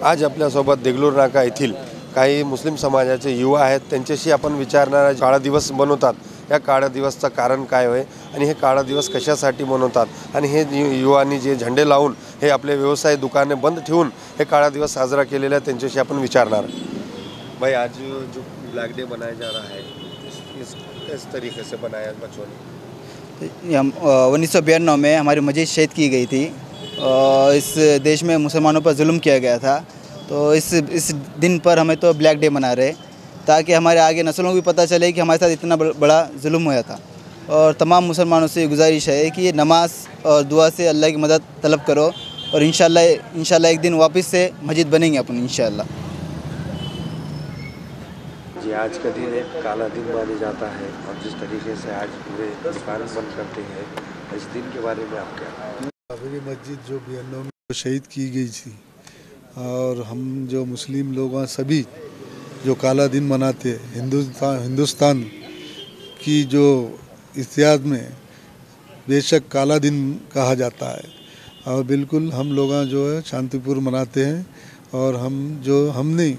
आज आपल्यासोबत देगलूर नाका येथील काही मुस्लिम समाजाचे युवा आहेत, त्यांच्याशी आपण विचारणार आहे. काळा दिवस बनवतात, या काळा दिवसचं कारण काय आहे आणि हे काळा दिवस कशासाठी बनवतात आणि हे युवांनी जे झंडे लावून हे आपले व्यवसाय दुकाने बंद ठेवून हे काळा दिवस साजरा केलेला आहे, त्यांच्याशी आपण विचारणार. भाई, आज जो ब्लैक डे मनाया जा रहा है, इस तरीके से बनाया बच्चों ने? 1992 में हमारी मस्जिद शहीद की गई थी। इस देश में मुसलमानों पर जुल्म किया गया था, तो इस दिन पर हमें तो ब्लैक डे मना रहे, ताकि हमारे आगे नस्लों को भी पता चले कि हमारे साथ इतना बड़ा जुल्म हुआ था। और तमाम मुसलमानों से गुजारिश है कि नमाज और दुआ से अल्लाह की मदद तलब करो, और इंशाल्लाह एक दिन वापस से मस्जिद बनेंगे अपन इंशाल्लाह। जी, आज का दिन एक काला दिन माना जाता है और जिस तरीके से आज पूरे दुकान बंद करते हैं, इस दिन के बारे में आप क्या? बाबरी मस्जिद जो 92 में शहीद की गई थी, और हम जो मुस्लिम लोग हैं सभी जो काला दिन मनाते हैं, हिंदुस्तान की जो इतिहास में बेशक काला दिन कहा जाता है, और बिल्कुल हम लोग जो है शांतिपूर्ण मनाते हैं। और हमने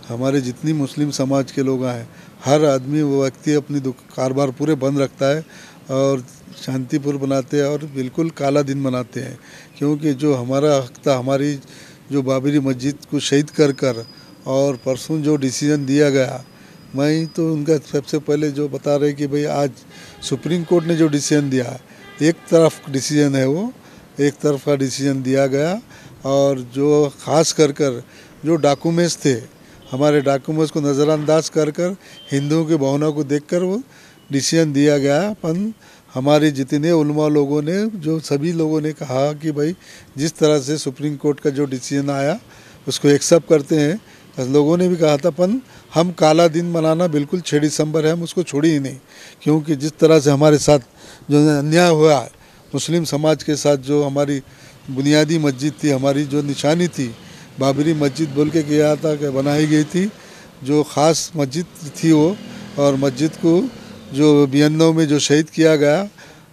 हमारे जितनी मुस्लिम समाज के लोग हैं, हर आदमी वो व्यक्ति अपनी कारोबार पूरे बंद रखता है और शांतिपूर्ण बनाते हैं और बिल्कुल काला दिन मनाते हैं। क्योंकि जो हमारा हक था, हमारी जो बाबरी मस्जिद को शहीद कर और परसों जो डिसीजन दिया गया, मैं तो उनका सबसे पहले जो बता रहे कि भाई आज सुप्रीम कोर्ट ने जो डिसीजन दिया, एक तरफ डिसीजन है, वो एक तरफ का डिसीजन दिया गया। और जो ख़ास कर जो डॉक्यूमेंट्स थे, हमारे डॉक्यूमेंट्स को नज़रअंदाज कर हिंदुओं की भावना को देखकर वो डिसीजन दिया गया। अपन हमारे जितने उलमा लोगों ने, जो सभी लोगों ने कहा कि भाई जिस तरह से सुप्रीम कोर्ट का जो डिसीजन आया उसको एक्सेप्ट करते हैं। लोगों ने भी कहा था हम काला दिन मनाना बिल्कुल 6 दिसंबर है, हम उसको छोड़ी ही नहीं। क्योंकि जिस तरह से हमारे साथ जो अन्याय हुआ है, मुस्लिम समाज के साथ जो हमारी बुनियादी मस्जिद थी, हमारी जो निशानी थी, बाबरी मस्जिद बोल के किया था कि बनाई गई थी, जो ख़ास मस्जिद थी वो, और मस्जिद को जो 92 में जो शहीद किया गया।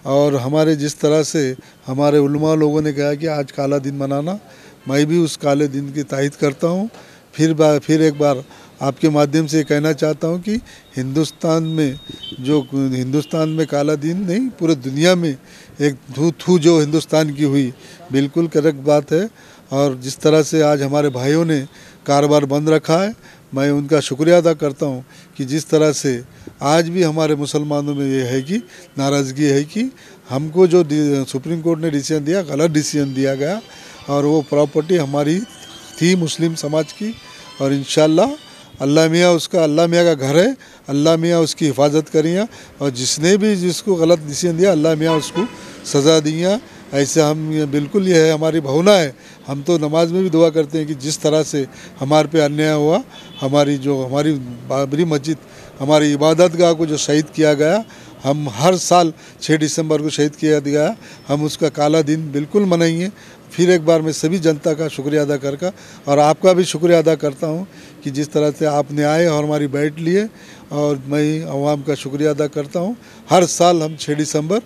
और हमारे जिस तरह से हमारे उलमा लोगों ने कहा कि आज काला दिन मनाना, मैं भी उस काले दिन की तायद करता हूँ। फिर एक बार आपके माध्यम से कहना चाहता हूँ कि हिंदुस्तान में काला दिन नहीं, पूरे दुनिया में एक थू जो हिंदुस्तान की हुई, बिल्कुल करेक्ट बात है। और जिस तरह से आज हमारे भाइयों ने कारोबार बंद रखा है, मैं उनका शुक्रिया अदा करता हूँ कि जिस तरह से आज भी हमारे मुसलमानों में ये है कि नाराज़गी है कि हमको जो सुप्रीम कोर्ट ने डिसीजन दिया, गलत डिसीजन दिया गया, और वो प्रॉपर्टी हमारी थी मुस्लिम समाज की। और इंशाल्लाह अल्लाह मियाँ का घर है, अल्लाह मियाँ उसकी हिफाजत करिए, और जिसको गलत डिसीजन दिया, अल्लाह मियाँ उसको सज़ा दिया। ऐसे हम बिल्कुल ये है, हमारी भावना है। हम तो नमाज में भी दुआ करते हैं कि जिस तरह से हमारे पे अन्याय हुआ, हमारी बाबरी मस्जिद, हमारी इबादत गाह को जो शहीद किया गया, हम हर साल 6 दिसंबर को शहीद किया गया, हम उसका काला दिन बिल्कुल मनाएंगे। फिर एक बार मैं सभी जनता का शुक्रिया अदा करके, और आपका भी शुक्रिया अदा करता हूँ कि जिस तरह से आपने आए और हमारी बैठ लिए, और मैं आवाम का शुक्रिया अदा करता हूँ। हर साल हम 6 दिसंबर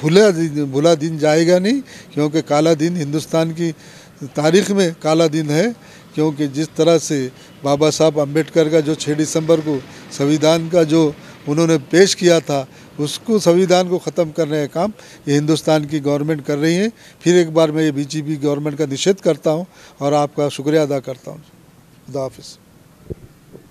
भुला दिन जाएगा नहीं, क्योंकि काला दिन हिंदुस्तान की तारीख़ में काला दिन है। क्योंकि जिस तरह से बाबा साहब अम्बेडकर का जो 6 दिसंबर को संविधान का जो उन्होंने पेश किया था, उसको संविधान को ख़त्म करने का काम ये हिंदुस्तान की गवर्नमेंट कर रही है। फिर एक बार मैं ये बीजेपी गवर्नमेंट का निषेध करता हूँ और आपका शुक्रिया अदा करता हूँ। खुदा हाफिज़।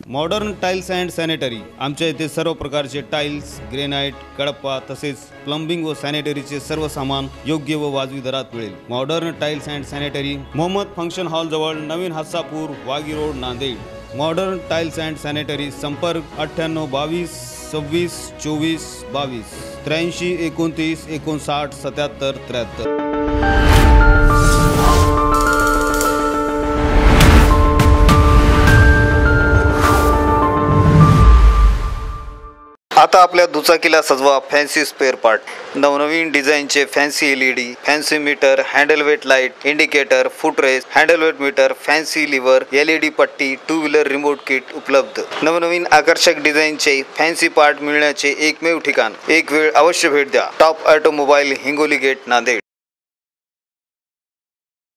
मॉडर्न टाइल्स अँड सॅनिटरी, आमच्या इथे सर्व प्रकारचे टाइल्स, ग्रेनाइट, कडप्पा तसेच प्लंबिंग व सॅनिटरीचे सर्व सामान योग्य व वाजवी दरात मिळेल। Modern Tiles and Sanitary, Mohammad Function Hall जवळ, नवीन Hassapur, Wagi Road, Nanded. Modern Tiles and Sanitary, संपर्क 98 22 26 24 22 83 29 59 77 73। आता आपल्या दुचाकीला सजवा फॅन्सी स्पेअर पार्ट। नवनवीन डिझाईनचे fancy LED, fancy meter, handle weight light, indicator, footrest, handle weight meter, fancy lever, LED पट्टी, 2 व्हीलर रिमोट किट उपलब्ध। नवनवीन आकर्षक डिझाईनचे फॅन्सी पार्ट मिळण्याचे एकमेव ठिकाण। एक वेळ अवश्य भेट द्या। Top automobile, Hingoli gate, Nanded.